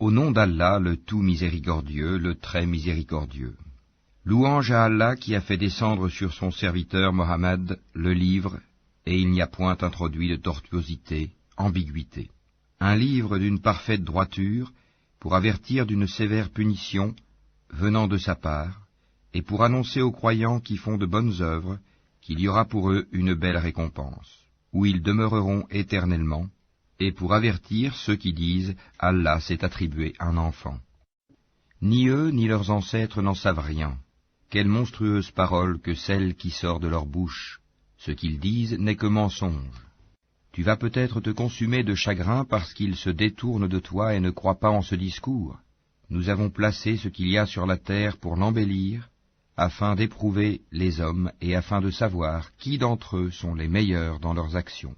Au nom d'Allah, le tout miséricordieux, le très miséricordieux. Louange à Allah qui a fait descendre sur son serviteur Mohammed le livre, et il n'y a point introduit de tortuosité, ambiguïté. Un livre d'une parfaite droiture, pour avertir d'une sévère punition, venant de sa part, et pour annoncer aux croyants qui font de bonnes œuvres, qu'il y aura pour eux une belle récompense, où ils demeureront éternellement, et pour avertir ceux qui disent « Allah s'est attribué un enfant ». Ni eux ni leurs ancêtres n'en savent rien. Quelle monstrueuse parole que celle qui sort de leur bouche. Ce qu'ils disent n'est que mensonge. Tu vas peut-être te consumer de chagrin parce qu'ils se détournent de toi et ne croient pas en ce discours. Nous avons placé ce qu'il y a sur la terre pour l'embellir, afin d'éprouver les hommes et afin de savoir qui d'entre eux sont les meilleurs dans leurs actions.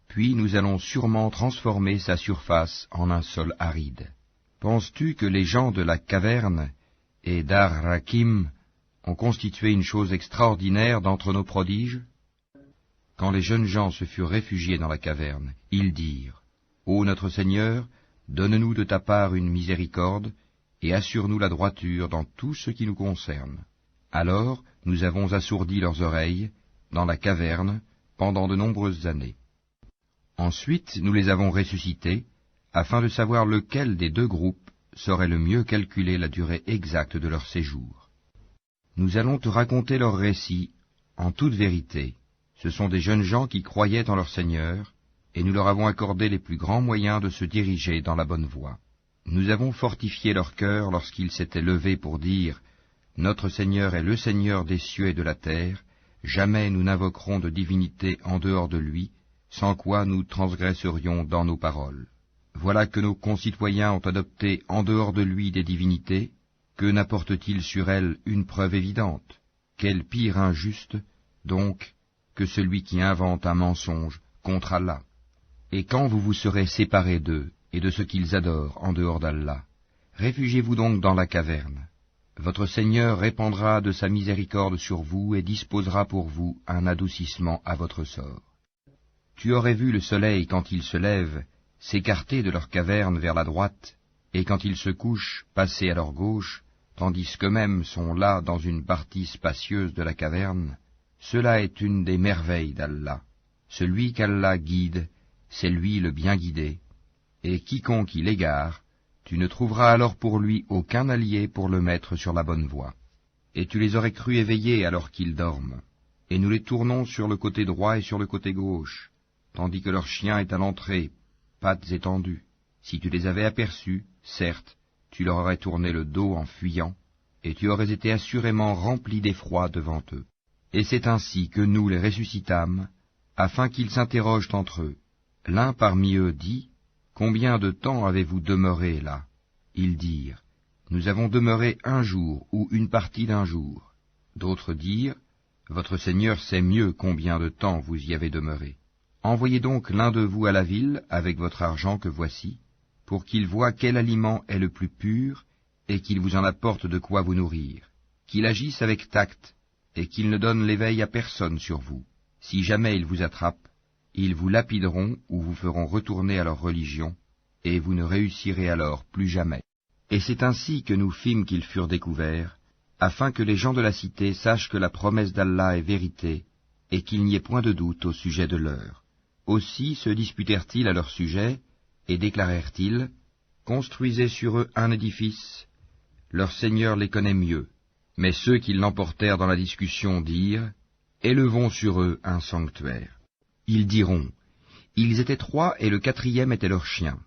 Puis nous allons sûrement transformer sa surface en un sol aride. Penses-tu que les gens de la caverne et d'Ar-Rakim ont constitué une chose extraordinaire d'entre nos prodiges? Quand les jeunes gens se furent réfugiés dans la caverne, ils dirent « Ô notre Seigneur, donne-nous de ta part une miséricorde, et assure-nous la droiture dans tout ce qui nous concerne. » Alors nous avons assourdi leurs oreilles, dans la caverne, pendant de nombreuses années. Ensuite nous les avons ressuscités, afin de savoir lequel des deux groupes saurait le mieux calculer la durée exacte de leur séjour. Nous allons te raconter leur récit, en toute vérité. Ce sont des jeunes gens qui croyaient en leur Seigneur, et nous leur avons accordé les plus grands moyens de se diriger dans la bonne voie. Nous avons fortifié leur cœur lorsqu'ils s'étaient levés pour dire « Notre Seigneur est le Seigneur des cieux et de la terre, jamais nous n'invoquerons de divinité en dehors de lui, sans quoi nous transgresserions dans nos paroles. Voilà que nos concitoyens ont adopté en dehors de lui des divinités, que n'apporte-t-il sur elles une preuve évidente? Quel pire injuste, donc, que celui qui invente un mensonge contre Allah. Et quand vous vous serez séparés d'eux et de ce qu'ils adorent en dehors d'Allah, réfugiez-vous donc dans la caverne. Votre Seigneur répandra de sa miséricorde sur vous et disposera pour vous un adoucissement à votre sort. Tu aurais vu le soleil quand il se lève s'écarter de leur caverne vers la droite, et quand il se couche passer à leur gauche, tandis qu'eux-mêmes sont là dans une partie spacieuse de la caverne. Cela est une des merveilles d'Allah. Celui qu'Allah guide, c'est lui le bien guidé, et quiconque il égare, tu ne trouveras alors pour lui aucun allié pour le mettre sur la bonne voie. Et tu les aurais crus éveillés alors qu'ils dorment, et nous les tournons sur le côté droit et sur le côté gauche, tandis que leur chien est à l'entrée, pattes étendues. Si tu les avais aperçus, certes, tu leur aurais tourné le dos en fuyant, et tu aurais été assurément rempli d'effroi devant eux. Et c'est ainsi que nous les ressuscitâmes, afin qu'ils s'interrogent entre eux. L'un parmi eux dit, « Combien de temps avez-vous demeuré là ?» Ils dirent, « Nous avons demeuré un jour ou une partie d'un jour. » D'autres dirent, « Votre Seigneur sait mieux combien de temps vous y avez demeuré. Envoyez donc l'un de vous à la ville avec votre argent que voici, pour qu'il voie quel aliment est le plus pur, et qu'il vous en apporte de quoi vous nourrir, qu'il agisse avec tact, et qu'ils ne donnent l'éveil à personne sur vous. Si jamais ils vous attrapent, ils vous lapideront ou vous feront retourner à leur religion, et vous ne réussirez alors plus jamais. » Et c'est ainsi que nous fîmes qu'ils furent découverts, afin que les gens de la cité sachent que la promesse d'Allah est vérité, et qu'il n'y ait point de doute au sujet de l'heure. Aussi se disputèrent-ils à leur sujet, et déclarèrent-ils, « Construisez sur eux un édifice, leur Seigneur les connaît mieux. » Mais ceux qui l'emportèrent dans la discussion dirent, « Élevons sur eux un sanctuaire. » Ils diront, « Ils étaient 3 et le 4e était leur chien. »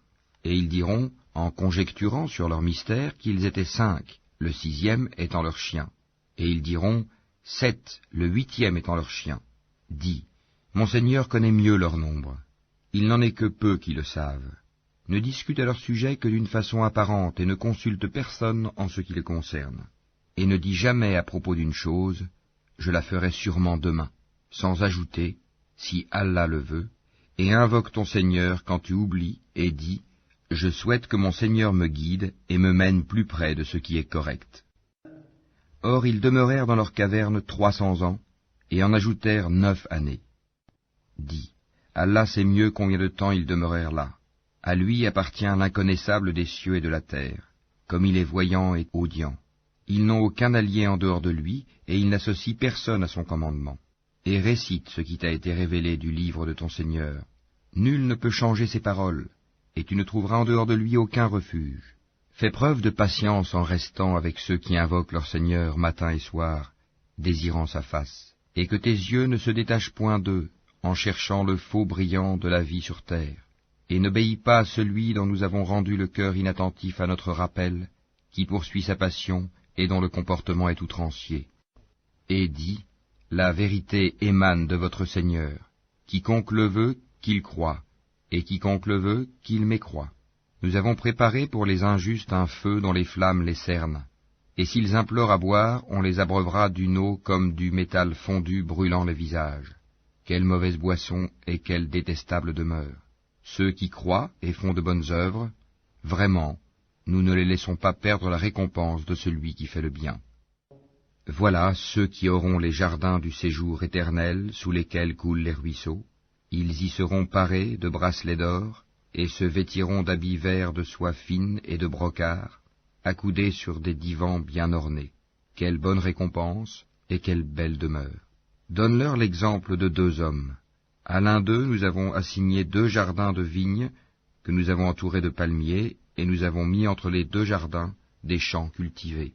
Et ils diront, en conjecturant sur leur mystère, qu'ils étaient 5, le 6e étant leur chien. Et ils diront, 7, le 8e étant leur chien. Dis, mon Seigneur connaît mieux leur nombre. Il n'en est que peu qui le savent. Ne discute à leur sujet que d'une façon apparente et ne consulte personne en ce qui les concerne. Et ne dis jamais à propos d'une chose, je la ferai sûrement demain, sans ajouter, si Allah le veut, et invoque ton Seigneur quand tu oublies et dis, je souhaite que mon Seigneur me guide et me mène plus près de ce qui est correct. Or ils demeurèrent dans leur caverne 300 ans, et en ajoutèrent 9 années. Dis, Allah sait mieux combien de temps ils demeurèrent là. À lui appartient l'inconnaissable des cieux et de la terre, comme il est voyant et audient. Ils n'ont aucun allié en dehors de lui, et il n'associe personne à son commandement. Et récite ce qui t'a été révélé du livre de ton Seigneur. Nul ne peut changer ses paroles, et tu ne trouveras en dehors de lui aucun refuge. Fais preuve de patience en restant avec ceux qui invoquent leur Seigneur matin et soir, désirant sa face, et que tes yeux ne se détachent point d'eux, en cherchant le faux brillant de la vie sur terre. Et n'obéis pas à celui dont nous avons rendu le cœur inattentif à notre rappel, qui poursuit sa passion et dont le comportement est outrancier. Et dis, la vérité émane de votre Seigneur. Quiconque le veut, qu'il croie, et quiconque le veut, qu'il mécroie. Nous avons préparé pour les injustes un feu dont les flammes les cernent. Et s'ils implorent à boire, on les abreuvera d'une eau comme du métal fondu brûlant le visage. Quelle mauvaise boisson et quelle détestable demeure. Ceux qui croient et font de bonnes œuvres, vraiment, nous ne les laissons pas perdre la récompense de celui qui fait le bien. Voilà ceux qui auront les jardins du séjour éternel sous lesquels coulent les ruisseaux. Ils y seront parés de bracelets d'or, et se vêtiront d'habits verts de soie fine et de brocart, accoudés sur des divans bien ornés. Quelle bonne récompense et quelle belle demeure. Donne-leur l'exemple de 2 hommes. À l'un d'eux, nous avons assigné 2 jardins de vignes, que nous avons entourés de palmiers, et nous avons mis entre les 2 jardins des champs cultivés.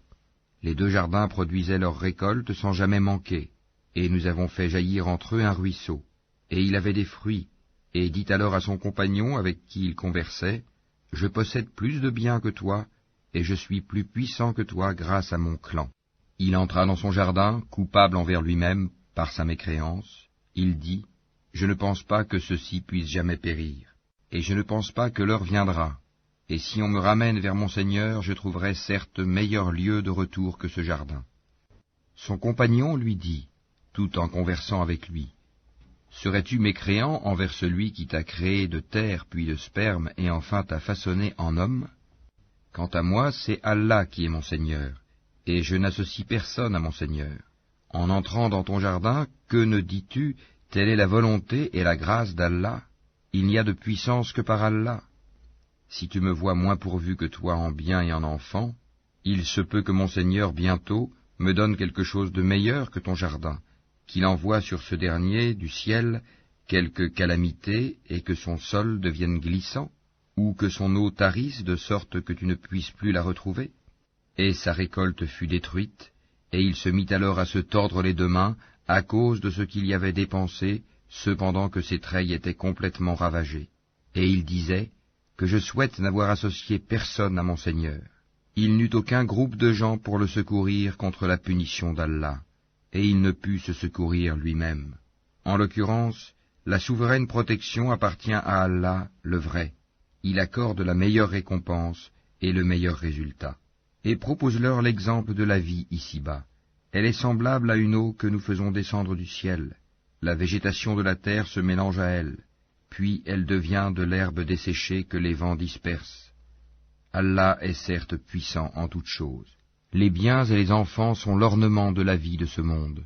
Les 2 jardins produisaient leurs récoltes sans jamais manquer, et nous avons fait jaillir entre eux un ruisseau. Et il avait des fruits, et dit alors à son compagnon avec qui il conversait, « Je possède plus de biens que toi, et je suis plus puissant que toi grâce à mon clan. » Il entra dans son jardin, coupable envers lui-même par sa mécréance. Il dit, « Je ne pense pas que ceci puisse jamais périr, et je ne pense pas que l'heure viendra. Et si on me ramène vers mon Seigneur, je trouverai certes meilleur lieu de retour que ce jardin. » Son compagnon lui dit, tout en conversant avec lui, « Serais-tu mécréant envers celui qui t'a créé de terre puis de sperme et enfin t'a façonné en homme? Quant à moi, c'est Allah qui est mon Seigneur, et je n'associe personne à mon Seigneur. En entrant dans ton jardin, que ne dis-tu, telle est la volonté et la grâce d'Allah? Il n'y a de puissance que par Allah. Si tu me vois moins pourvu que toi en biens et en enfants, il se peut que mon Seigneur bientôt me donne quelque chose de meilleur que ton jardin, qu'il envoie sur ce dernier du ciel quelque calamité et que son sol devienne glissant, ou que son eau tarisse de sorte que tu ne puisses plus la retrouver. » Et sa récolte fut détruite, et il se mit alors à se tordre les 2 mains à cause de ce qu'il y avait dépensé, cependant que ses treilles étaient complètement ravagées. Et il disait, « Que je souhaite n'avoir associé personne à mon Seigneur. » Il n'eut aucun groupe de gens pour le secourir contre la punition d'Allah, et il ne put se secourir lui-même. En l'occurrence, la souveraine protection appartient à Allah, le vrai. Il accorde la meilleure récompense et le meilleur résultat. Et propose-leur l'exemple de la vie ici-bas. Elle est semblable à une eau que nous faisons descendre du ciel. La végétation de la terre se mélange à elle, puis elle devient de l'herbe desséchée que les vents dispersent. Allah est certes puissant en toutes choses. Les biens et les enfants sont l'ornement de la vie de ce monde.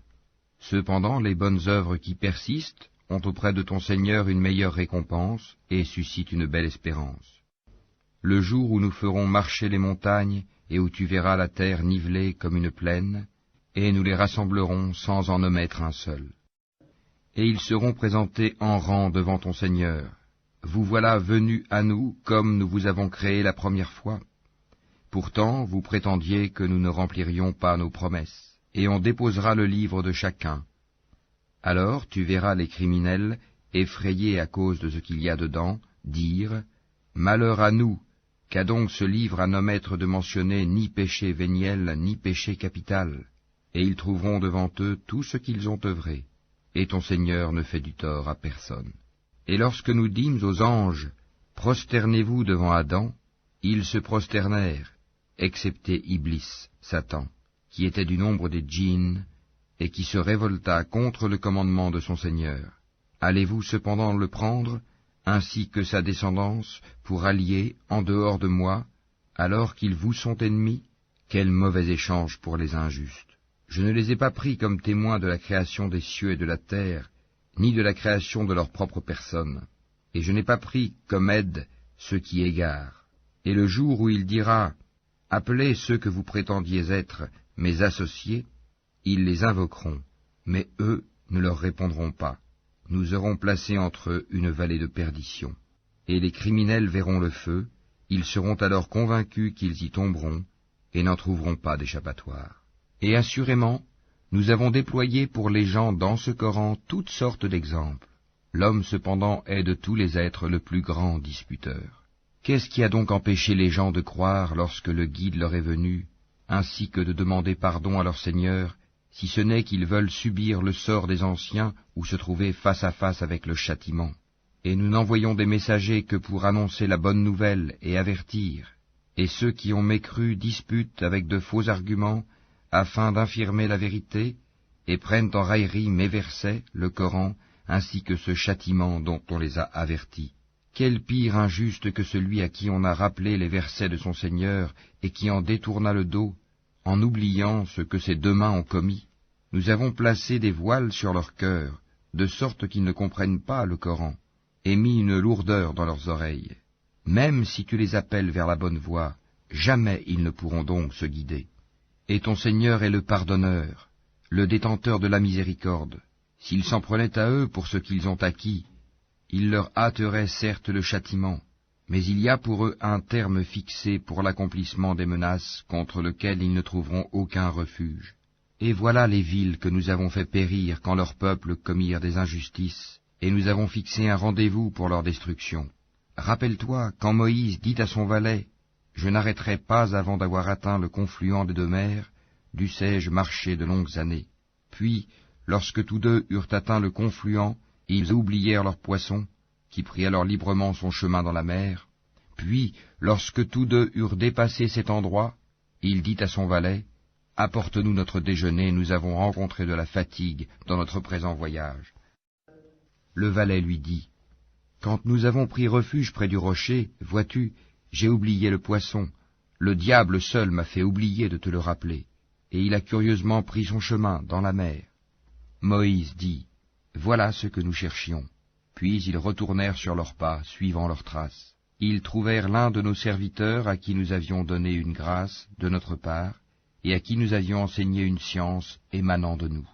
Cependant, les bonnes œuvres qui persistent ont auprès de ton Seigneur une meilleure récompense et suscitent une belle espérance. Le jour où nous ferons marcher les montagnes et où tu verras la terre nivelée comme une plaine, et nous les rassemblerons sans en omettre un seul. Et ils seront présentés en rang devant ton Seigneur. Vous voilà venus à nous comme nous vous avons créé la première fois. Pourtant, vous prétendiez que nous ne remplirions pas nos promesses, et on déposera le livre de chacun. Alors tu verras les criminels, effrayés à cause de ce qu'il y a dedans, dire « Malheur à nous, qu'a donc ce livre à n'omettre de mentionner ni péché véniel, ni péché capital ?» Et ils trouveront devant eux tout ce qu'ils ont œuvré, et ton Seigneur ne fait du tort à personne. Et lorsque nous dîmes aux anges, « Prosternez-vous devant Adam », ils se prosternèrent, excepté Iblis, Satan, qui était du nombre des djinns, et qui se révolta contre le commandement de son Seigneur. Allez-vous cependant le prendre, ainsi que sa descendance, pour allier en dehors de moi, alors qu'ils vous sont ennemis? Quel mauvais échange pour les injustes! Je ne les ai pas pris comme témoins de la création des cieux et de la terre, ni de la création de leur propre personne, et je n'ai pas pris comme aide ceux qui égarent. Et le jour où il dira, « Appelez ceux que vous prétendiez être mes associés », ils les invoqueront, mais eux ne leur répondront pas. Nous aurons placé entre eux une vallée de perdition. Et les criminels verront le feu, ils seront alors convaincus qu'ils y tomberont, et n'en trouveront pas d'échappatoire. Et assurément, nous avons déployé pour les gens dans ce Coran toutes sortes d'exemples. L'homme cependant est de tous les êtres le plus grand disputeur. Qu'est-ce qui a donc empêché les gens de croire lorsque le guide leur est venu, ainsi que de demander pardon à leur Seigneur, si ce n'est qu'ils veulent subir le sort des anciens ou se trouver face à face avec le châtiment? Et nous n'envoyons des messagers que pour annoncer la bonne nouvelle et avertir, et ceux qui ont mécru disputent avec de faux arguments, afin d'infirmer la vérité, et prennent en raillerie mes versets, le Coran, ainsi que ce châtiment dont on les a avertis. Quel pire injuste que celui à qui on a rappelé les versets de son Seigneur, et qui en détourna le dos, en oubliant ce que ses deux mains ont commis. Nous avons placé des voiles sur leur cœur, de sorte qu'ils ne comprennent pas le Coran, et mis une lourdeur dans leurs oreilles. Même si tu les appelles vers la bonne voie, jamais ils ne pourront donc se guider. Et ton Seigneur est le pardonneur, le détenteur de la miséricorde. S'ils s'en prenaient à eux pour ce qu'ils ont acquis, il leur hâterait certes le châtiment, mais il y a pour eux un terme fixé pour l'accomplissement des menaces contre lequel ils ne trouveront aucun refuge. Et voilà les villes que nous avons fait périr quand leurs peuples commirent des injustices, et nous avons fixé un rendez-vous pour leur destruction. Rappelle-toi quand Moïse dit à son valet, « Je n'arrêterai pas avant d'avoir atteint le confluent des deux mers, dussé-je marcher de longues années. » Puis, lorsque tous deux eurent atteint le confluent, ils oublièrent leurs poissons, qui prit alors librement son chemin dans la mer. Puis, lorsque tous deux eurent dépassé cet endroit, il dit à son valet, « Apporte-nous notre déjeuner, nous avons rencontré de la fatigue dans notre présent voyage. » Le valet lui dit, « Quand nous avons pris refuge près du rocher, vois-tu, j'ai oublié le poisson. Le diable seul m'a fait oublier de te le rappeler. » Et il a curieusement pris son chemin dans la mer. Moïse dit, « Voilà ce que nous cherchions. » Puis ils retournèrent sur leurs pas, suivant leurs traces. Ils trouvèrent l'un de nos serviteurs à qui nous avions donné une grâce de notre part, et à qui nous avions enseigné une science émanant de nous.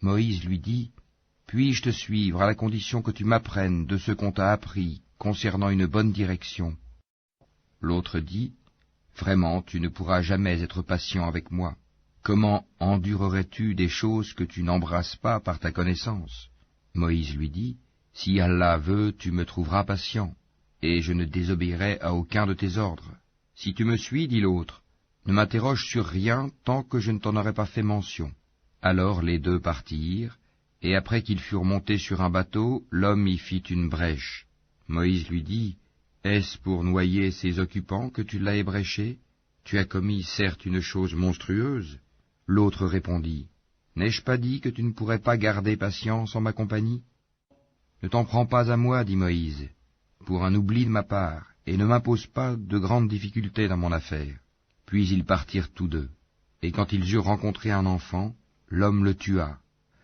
Moïse lui dit, « Puis-je te suivre à la condition que tu m'apprennes de ce qu'on t'a appris concernant une bonne direction ?» L'autre dit, « Vraiment, tu ne pourras jamais être patient avec moi. Comment endurerais-tu des choses que tu n'embrasses pas par ta connaissance ?» Moïse lui dit, « Si Allah veut, tu me trouveras patient, et je ne désobéirai à aucun de tes ordres. Si tu me suis, dit l'autre, ne m'interroge sur rien tant que je ne t'en aurai pas fait mention. » Alors les deux partirent, et après qu'ils furent montés sur un bateau, l'homme y fit une brèche. Moïse lui dit, « Est-ce pour noyer ces occupants que tu l'as ébréché? Tu as commis certes une chose monstrueuse. » L'autre répondit, « N'ai-je pas dit que tu ne pourrais pas garder patience en ma compagnie? » « Ne t'en prends pas à moi, dit Moïse, pour un oubli de ma part, et ne m'impose pas de grandes difficultés dans mon affaire. » Puis ils partirent tous deux, et quand ils eurent rencontré un enfant, l'homme le tua.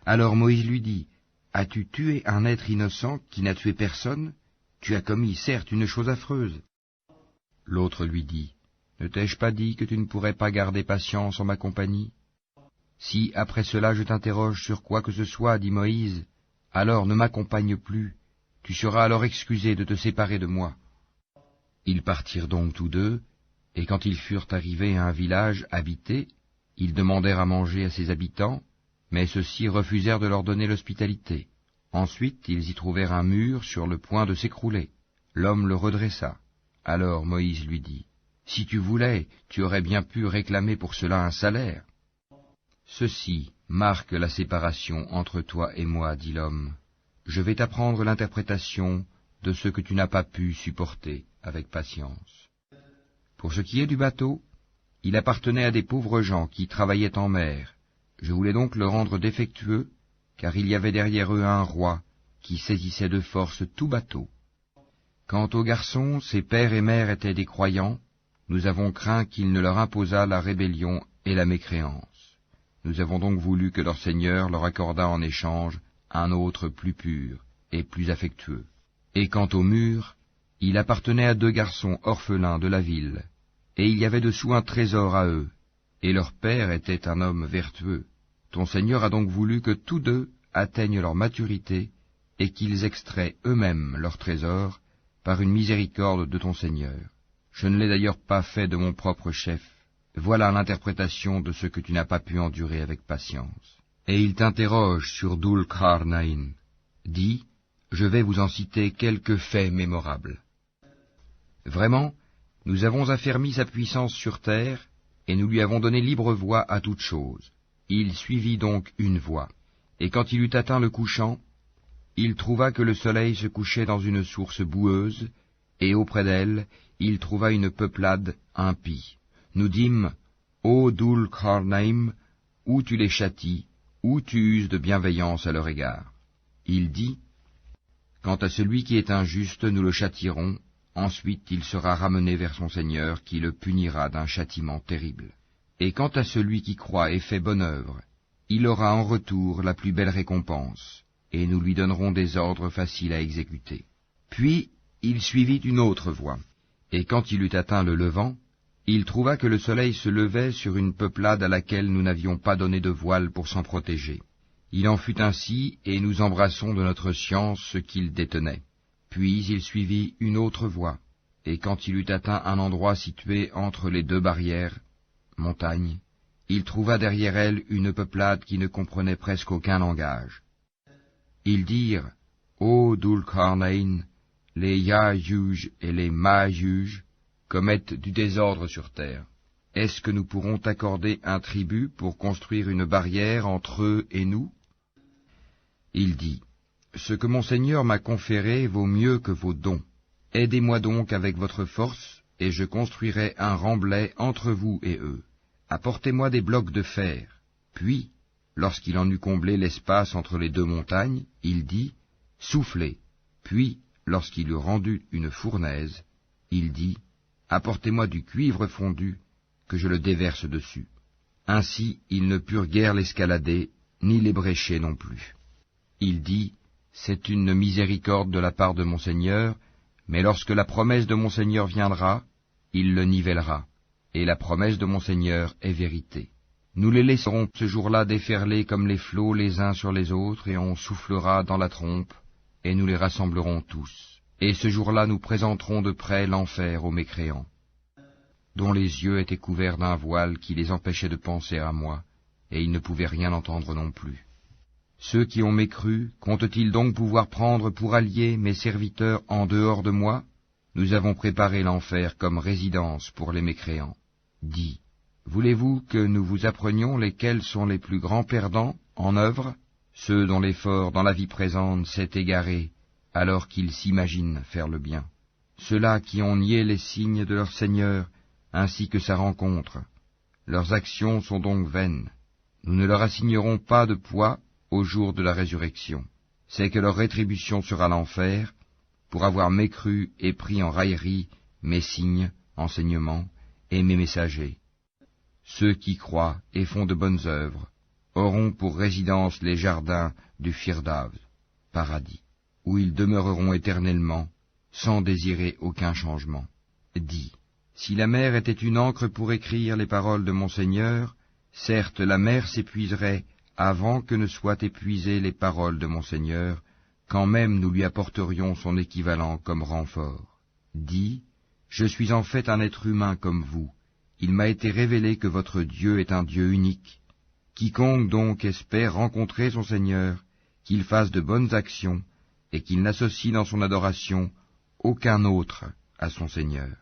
Alors Moïse lui dit, « As-tu tué un être innocent qui n'a tué personne? Tu as commis certes une chose affreuse. » L'autre lui dit, « Ne t'ai-je pas dit que tu ne pourrais pas garder patience en ma compagnie? Si après cela je t'interroge sur quoi que ce soit, dit Moïse, alors ne m'accompagne plus, tu seras alors excusé de te séparer de moi. » Ils partirent donc tous deux, et quand ils furent arrivés à un village habité, ils demandèrent à manger à ses habitants, mais ceux-ci refusèrent de leur donner l'hospitalité. Ensuite ils y trouvèrent un mur sur le point de s'écrouler. L'homme le redressa. Alors Moïse lui dit, « Si tu voulais, tu aurais bien pu réclamer pour cela un salaire. » Ceci marque la séparation entre toi et moi, dit l'homme. Je vais t'apprendre l'interprétation de ce que tu n'as pas pu supporter avec patience. Pour ce qui est du bateau, il appartenait à des pauvres gens qui travaillaient en mer. Je voulais donc le rendre défectueux, car il y avait derrière eux un roi qui saisissait de force tout bateau. Quant aux garçons, ses pères et mères étaient des croyants, nous avons craint qu'il ne leur imposât la rébellion et la mécréance. Nous avons donc voulu que leur Seigneur leur accordât en échange un autre plus pur et plus affectueux. Et quant au mur, Il appartenait à 2 garçons orphelins de la ville, et il y avait dessous un trésor à eux, et leur père était un homme vertueux. Ton Seigneur a donc voulu que tous 2 atteignent leur maturité, et qu'ils extraient eux-mêmes leur trésor, par une miséricorde de ton Seigneur. Je ne l'ai d'ailleurs pas fait de mon propre chef. Voilà l'interprétation de ce que tu n'as pas pu endurer avec patience. Et il t'interroge sur Dhul Qarnayn. Dis, je vais vous en citer quelques faits mémorables. Vraiment, nous avons affermi sa puissance sur terre, et nous lui avons donné libre voie à toute chose. Il suivit donc une voie, et quand il eut atteint le couchant, il trouva que le soleil se couchait dans une source boueuse, et auprès d'elle, il trouva une peuplade impie. Nous dîmes, ô Dhul Qarnayn, ou tu les châties, ou tu uses de bienveillance à leur égard. Il dit, quant à celui qui est injuste, nous le châtierons, ensuite il sera ramené vers son Seigneur, qui le punira d'un châtiment terrible. Et quant à celui qui croit et fait bonne œuvre, il aura en retour la plus belle récompense, et nous lui donnerons des ordres faciles à exécuter. Puis il suivit une autre voie, et quand il eut atteint le levant, il trouva que le soleil se levait sur une peuplade à laquelle nous n'avions pas donné de voile pour s'en protéger. Il en fut ainsi, et nous embrassons de notre science ce qu'il détenait. Puis il suivit une autre voie, et quand il eut atteint un endroit situé entre les 2 barrières, montagnes, il trouva derrière elle une peuplade qui ne comprenait presque aucun langage. Ils dirent, ô Dhul Qarnayn, les Ya'juj et les Ma'juj commettent du désordre sur terre. Est-ce que nous pourrons t'accorder un tribut pour construire une barrière entre eux et nous? Il dit, ce que mon Seigneur m'a conféré vaut mieux que vos dons. Aidez-moi donc avec votre force, et je construirai un remblai entre vous et eux. Apportez-moi des blocs de fer. Puis, lorsqu'il en eut comblé l'espace entre les 2 montagnes, il dit, soufflez. Puis, lorsqu'il eut rendu une fournaise, il dit, apportez-moi du cuivre fondu, que je le déverse dessus. Ainsi, ils ne purent guère l'escalader, ni l'ébrécher non plus. Il dit, c'est une miséricorde de la part de mon Seigneur, mais lorsque la promesse de mon Seigneur viendra, il le nivellera, et la promesse de mon Seigneur est vérité. Nous les laisserons ce jour-là déferler comme les flots les uns sur les autres, et on soufflera dans la trompe, et nous les rassemblerons tous. Et ce jour-là nous présenterons de près l'enfer aux mécréants, dont les yeux étaient couverts d'un voile qui les empêchait de penser à moi, et ils ne pouvaient rien entendre non plus. Ceux qui ont mécru, comptent-ils donc pouvoir prendre pour alliés mes serviteurs en dehors de moi? Nous avons préparé l'enfer comme résidence pour les mécréants. Dis, voulez-vous que nous vous apprenions lesquels sont les plus grands perdants en œuvre? Ceux dont l'effort dans la vie présente s'est égaré, alors qu'ils s'imaginent faire le bien. Ceux-là qui ont nié les signes de leur Seigneur, ainsi que sa rencontre. Leurs actions sont donc vaines. Nous ne leur assignerons pas de poids au jour de la résurrection. C'est que leur rétribution sera l'enfer, pour avoir mécru et pris en raillerie mes signes, enseignements, et mes messagers. Ceux qui croient et font de bonnes œuvres auront pour résidence les jardins du Firdaus, paradis, où ils demeureront éternellement, sans désirer aucun changement. Dis, si la mer était une encre pour écrire les paroles de mon Seigneur, certes la mer s'épuiserait avant que ne soient épuisées les paroles de mon Seigneur, quand même nous lui apporterions son équivalent comme renfort. Dis, je suis en fait un être humain comme vous. Il m'a été révélé que votre Dieu est un Dieu unique. Quiconque donc espère rencontrer son Seigneur, qu'il fasse de bonnes actions, et qu'il n'associe dans son adoration aucun autre à son Seigneur.